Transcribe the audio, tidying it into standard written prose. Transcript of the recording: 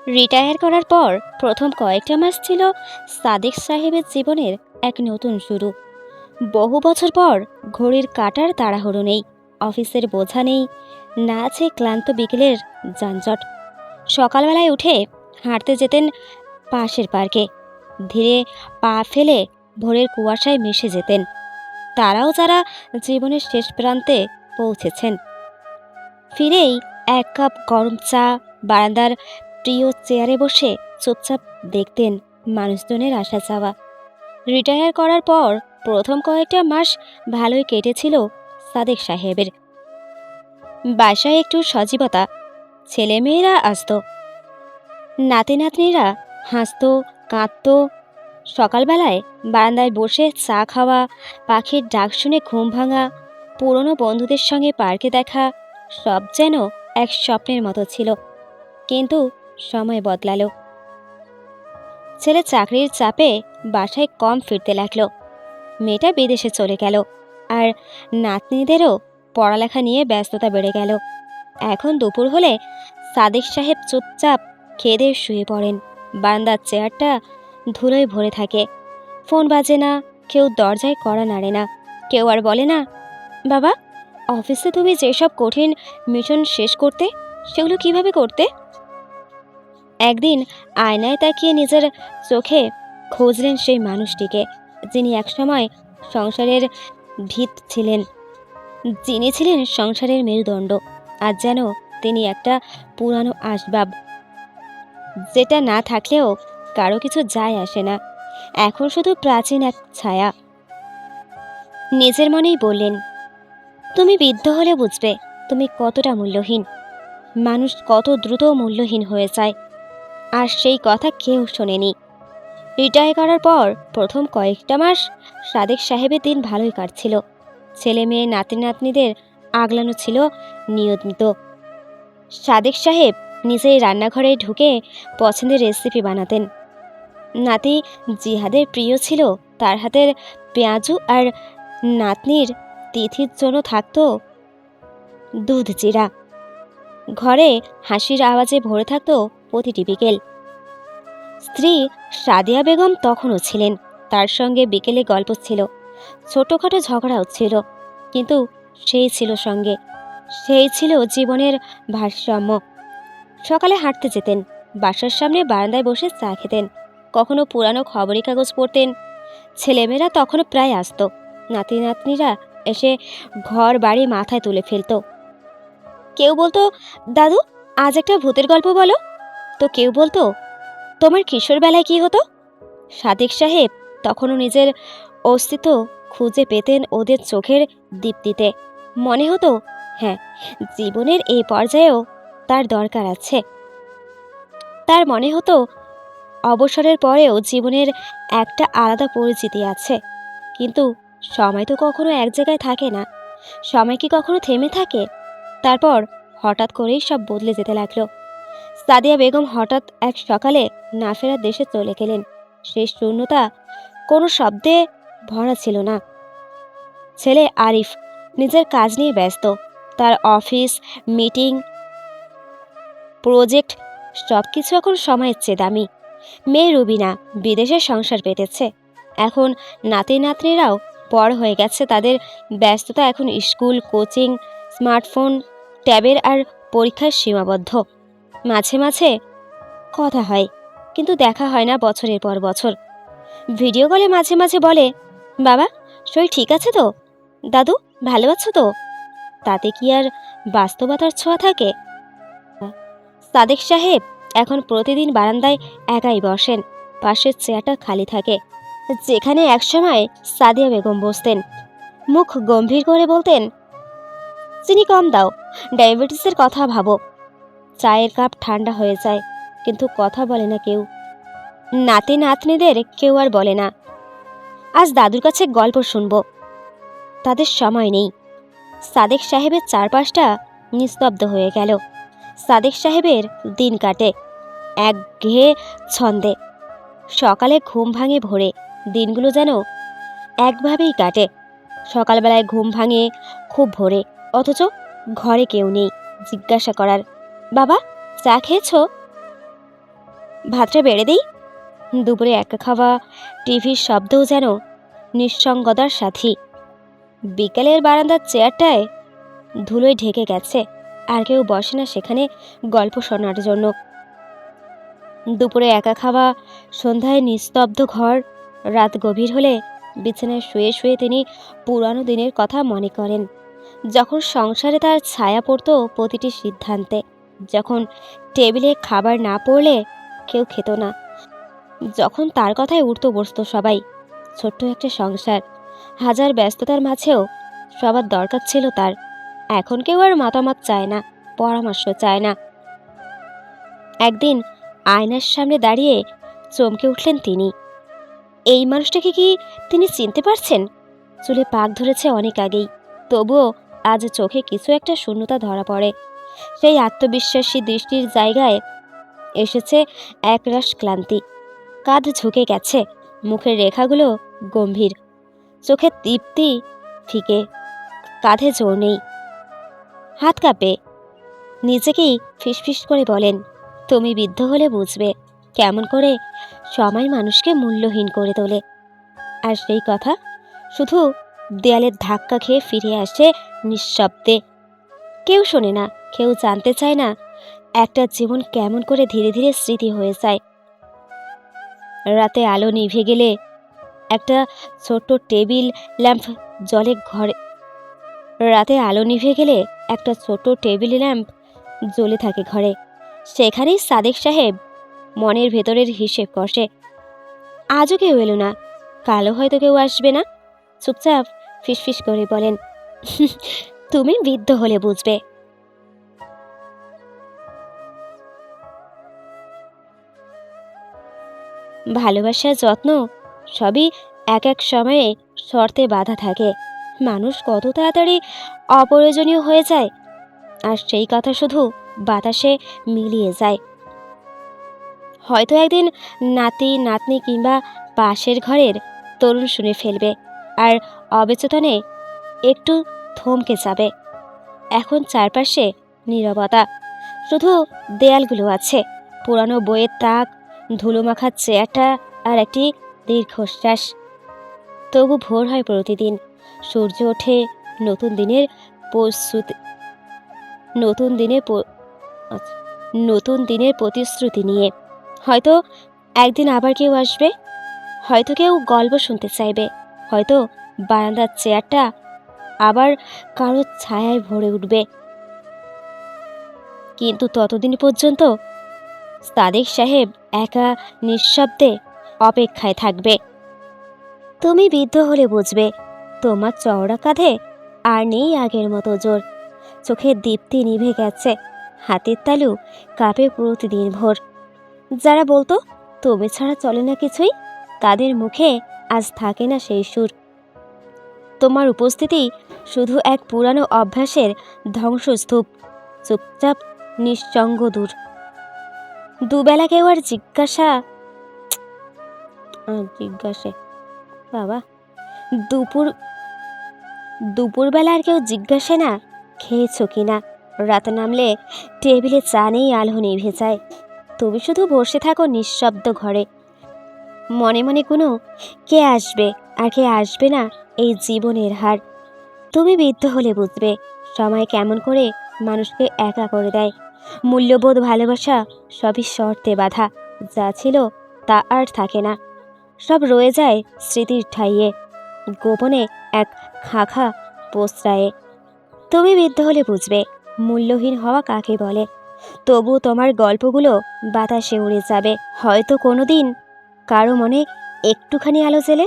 Retire করার পর প্রথম কয়েকটা মাস ছিল সাদেক সাহেবের জীবনের এক নতুন শুরু। বহু বছর পর ঘড়ির কাঁটার তাড়াহুড়ো নেই, অফিসের বোঝা নেই, না আছে ক্লান্ত বিকেলের যানজট। সকালবেলায় উঠে হাঁটতে যেতেন পাশের পার্কে, ধীরে পা ফেলে ভোরের কুয়াশায় মিশে যেতেন তারাও যারা জীবনের শেষ প্রান্তে পৌঁছেছেন। ফিরেই এক কাপ গরম চা, বারান্দার প্রিয় চেয়ারে বসে চুপচাপ দেখতেন মানুষজনের আসা যাওয়া। রিটায়ার করার পর প্রথম কয়েকটা মাস ভালোই কেটেছিল সাদেক সাহেবের। বাসায় একটু সজীবতা, ছেলেমেয়েরা আসতো, নাতি নাতনিরা হাসতো, কাঁদতো। সকালবেলায় বারান্দায় বসে চা খাওয়া, পাখির ডাক শুনে ঘুম ভাঙা, পুরনো বন্ধুদের সঙ্গে পার্কে দেখা, সব যেন এক স্বপ্নের মতো ছিল। কিন্তু সময় বদলালো। ছেলে চাকরির চাপে বাসায় কম ফিরতে লাগলো, মেয়েটা বিদেশে চলে গেল, আর নাতনিদেরও পড়ালেখা নিয়ে ব্যস্ততা বেড়ে গেল। এখন দুপুর হলে সাদেক সাহেব চুপচাপ খেয়ে শুয়ে পড়েন। বারান্দার চেয়ারটা ধুলোয় ভরে থাকে, ফোন বাজে না, কেউ দরজায় কড়া নাড়ে না, কেউ আর বলে না, বাবা অফিসে তুমি যেসব কঠিন মিশন শেষ করতে, সেগুলো কিভাবে করতে। একদিন আয়নায় তাকিয়ে নিজের চোখে খুঁজলেন সেই মানুষটিকে, যিনি একসময় সংসারের ভিত ছিলেন, যিনি ছিলেন সংসারের মেরুদণ্ড। আর যেন তিনি একটা পুরানো আসবাব, যেটা না থাকলেও কারো কিছু যায় আসে না, এখন শুধু প্রাচীন এক ছায়া। নিজের মনেই বললেন, তুমি বৃদ্ধ হলে বুঝবে তুমি কতটা মূল্যহীন। মানুষ কত দ্রুত মূল্যহীন হয়ে যায়, আর সেই কথা কেউ শোনেনি। রিটায়ার করার পর প্রথম কয়েকটা মাস সাদেক সাহেবের দিন ভালোই কাটছিল। ছেলে মেয়ে নাতি নাতনিদের আগলানো ছিল নিয়মিত। সাদেক সাহেব নিজেই রান্নাঘরে ঢুকে পছন্দের রেসিপি বানাতেন। নাতি জিহাদের প্রিয় ছিল তার হাতের পেঁয়াজু, আর নাতনির তিথির জন্য থাকতো দুধ চিরা। ঘরে হাসির আওয়াজে ভরে থাকতো প্রতিটি বিকেল। স্ত্রী সাদিয়া বেগম তখনও ছিলেন, তার সঙ্গে বিকেলে গল্প ছিল, ছোটখাটো ঝগড়া হচ্ছিল, কিন্তু সেই ছিল সঙ্গে, সেই ছিল জীবনের ভারসাম্য। সকালে হাঁটতে যেতেন, বাসার সামনে বারান্দায় বসে চা খেতেন, কখনো পুরানো খবরের কাগজ পড়তেন। ছেলেমেয়েরা তখনও প্রায় আসতো, নাতি নাতনিরা এসে ঘর বাড়ি মাথায় তুলে ফেলতো। কেউ বলতো, দাদু আজ একটা ভূতের গল্প বলো, তো কেউ বলতো, তোমার কিশোর বেলায় কি হতো। সাদেক সাহেব তখনও নিজের অস্তিত্ব খুঁজে পেতেন ওদের চোখের দীপ্তিতে। মনে হতো, হ্যাঁ, জীবনের এই পর্যায়েও তার দরকার আছে। তার মনে হতো অবসরের পরেও জীবনের একটা আলাদা পরিচিতি আছে। কিন্তু সময় তো কখনো এক জায়গায় থাকে না, সময় কি কখনো থেমে থাকে। তারপর হঠাৎ করেই সব বদলে যেতে লাগলো। সাদিয়া বেগম হঠাৎ এক সকালে না ফেরার দেশে চলে গেলেন। সেই শূন্যতা কোনো শব্দে ভরা ছিল না। ছেলে আরিফ নিজের কাজ নিয়ে ব্যস্ত, তার অফিস, মিটিং, প্রজেক্ট সবকিছু এখন সময়ের চেয়ে দামি। মেয়ে রুবিনা বিদেশে সংসার পেতেছে। এখন নাতি নাতনিরাও বড় হয়ে গেছে, তাদের ব্যস্ততা এখন স্কুল, কোচিং, স্মার্টফোন, ট্যাবের আর পরীক্ষার সীমাবদ্ধ। মাঝে মাঝে কথা হয়, কিন্তু দেখা হয় না বছরের পর বছর। ভিডিও কলে মাঝে মাঝে বলে, বাবা শরীর ঠিক আছে তো, দাদু ভালো আছো তো। তাতে কি আর বাস্তবতার ছোঁয়া থাকে? সাদেক সাহেব এখন প্রতিদিন বারান্দায় একাই বসেন, পাশের চেয়ারটা খালি থাকে, যেখানে একসময় সাদিয়া বেগম বসতেন। মুখ গম্ভীর করে বলতেন, চিনি কম দাও, ডায়াবেটিসের কথা ভাবো। চায়ের কাপ ঠান্ডা হয়ে যায়, কিন্তু কথা বলে না কেউ। নাতি নাতনিদের কেউ আর বলে না, আজ দাদুর কাছে গল্প শুনবো, তাদের সময় নেই। সাদেক সাহেবের চারপাশটা নিস্তব্ধ হয়ে গেল। সাদেক সাহেবের দিন কাটে একঘেয়ে ছন্দে। সকালে ঘুম ভাঙে ভোরে, দিনগুলো যেন একভাবেই কাটে। সকালবেলায় ঘুম ভাঙে খুব ভোরে, অথচ ঘরে কেউ নেই জিজ্ঞাসা করার, বাবা চা খেয়েছো। ভাতটা বেড়ে দিই। দুপুরে একা খাওয়া, টিভির শব্দও যেন নিঃসঙ্গতার সাথী। বিকেলের বারান্দার চেয়ারটায় ধুলোয় ঢেকে গেছে, আর কেউ বসে না সেখানে গল্প শোনার জন্য। দুপুরে একা খাওয়া, সন্ধ্যায় নিস্তব্ধ ঘর। রাত গভীর হলে বিছানায় শুয়ে শুয়ে তিনি পুরানো দিনের কথা মনে করেন, যখন সংসারে তার ছায়া পড়ত প্রতিটি সিদ্ধান্তে, যখন টেবিলে খাবার না পড়লে কেউ খেত না, যখন তার কথায় উঠতো বসতো সবাই। ছোট্ট একটা সংসার, হাজার ব্যস্ততার মাঝেও সবার দরকার ছিল তার। এখন কেউ আর মতামত চায় না, পরামর্শ চায় না। একদিন আয়নার সামনে দাঁড়িয়ে চমকে উঠলেন তিনি। এই মানুষটাকে কি তিনি চিনতে পারছেন? চুলে পাক ধরেছে অনেক আগেই, তবুও আজ চোখে কিছু একটা শূন্যতা ধরা পড়ে। সেই আত্মবিশ্বাসী দৃষ্টির জায়গায় এসেছে একরাশ ক্লান্তি। কাঁধ ঝুঁকে গেছে, মুখের রেখাগুলো গম্ভীর, চোখের দীপ্তি ফিকে, কাঁধে জোর নেই, হাত কাঁপে। নিজেকেই ফিসফিস করে বলেন, তুমি বৃদ্ধ হলে বুঝবে কেমন করে সময় মানুষকে মূল্যহীন করে তোলে। আর সেই কথা শুধু দেয়ালের ধাক্কা খেয়ে ফিরে আসে নিঃশব্দে। কেউ শোনে না, কেউ জানতে চায় না একটা জীবন কেমন করে ধীরে ধীরে স্মৃতি হয়ে যায়। রাতে আলো নিভে গেলে একটা ছোট্ট টেবিল ল্যাম্প জ্বলে ঘরে। রাতে আলো নিভে গেলে একটা ছোট টেবিল ল্যাম্প জ্বলে থাকে ঘরে। সেখানেই সাদেক সাহেব মনের ভেতরের হিসেব কষে। আজও কেউ এলো না, কালও হয়তো কেউ আসবে না। চুপচাপ ফিসফিস করে বলেন, তুমি বৃদ্ধ হলে বুঝবে। ভালোবাসা, যত্ন সবই এক এক সময়ে শর্তে বাধা থাকে। মানুষ কত তাড়াতাড়ি অপ্রয়োজনীয় হয়ে যায়, আর সেই কথা শুধু বাতাসে মিলিয়ে যায়। হয়তো একদিন নাতি নাতনি কিংবা পাশের ঘরের তরুণ শুনে ফেলবে, আর অবচেতনে একটু থমকে যাবে। এখন চারপাশে নীরবতা, শুধু দেয়ালগুলো আছে, পুরানো বইয়ের তাক, ধুলোমাখা চেয়ারটা, আর একটি দীর্ঘশ্বাস। তবু ভোর হয় প্রতিদিন, সূর্য ওঠে নতুন দিনের প্রস্তুতি, নতুন দিনের আচ্ছা, নতুন দিনের প্রতিশ্রুতি নিয়ে। হয়তো একদিন আবার কেউ আসবে, হয়তো কেউ গল্প শুনতে চাইবে, হয়তো বারান্দার চেয়ারটা আবার কারো ছায়ায় ভরে উঠবে। কিন্তু ততদিন পর্যন্ত সাদেক সাহেব একা নিঃশব্দে অপেক্ষায় থাকবে। তুমি বৃদ্ধ হলে বুঝবে তোমার চওড়া কাঁধে আর নেই আগের মতো জোর। চোখের দীপ্তি নিভে গেছে, হাতের তালু কাঁপে প্রতিদিন ভোর। যারা বলতো তুমি ছাড়া চলে না কিছুই, তাদের মুখে আজ থাকে না সেই সুর। তোমার উপস্থিতি শুধু এক পুরানো অভ্যাসের ধ্বংসস্তূপ, চুপচাপ নিঃসঙ্গ দূর। দুবেলা কেউ আর জিজ্ঞাসে বাবা, দুপুরবেলা আর কেউ জিজ্ঞাসে না খেয়েছো কিনা। রাত নামলে টেবিলে চা নেই, আলো নিভে যায়। তুমি শুধু বসে থাকো নিঃশব্দ ঘরে, মনে মনে কোনো কে আসবে আর কে আসবে না এই জীবনের হার। তুমি বৃদ্ধ হলে বুঝবে সময় কেমন করে মানুষকে একা করে দেয়। মূল্যবোধ, ভালোবাসা সবই শর্তে বাঁধা। যা ছিল তা আর থাকে না, সব রয়ে যায় স্মৃতির ঠাইয়ে, গোপনে এক খাঁখা পোস্রায়ে। তুমি বৃদ্ধ হলে বুঝবে মূল্যহীন হওয়া কাকে বলে। তবু তোমার গল্পগুলো বাতাসে উড়ে যাবে, হয়তো কোনোদিন কারো মনে একটুখানি আলো জেলে।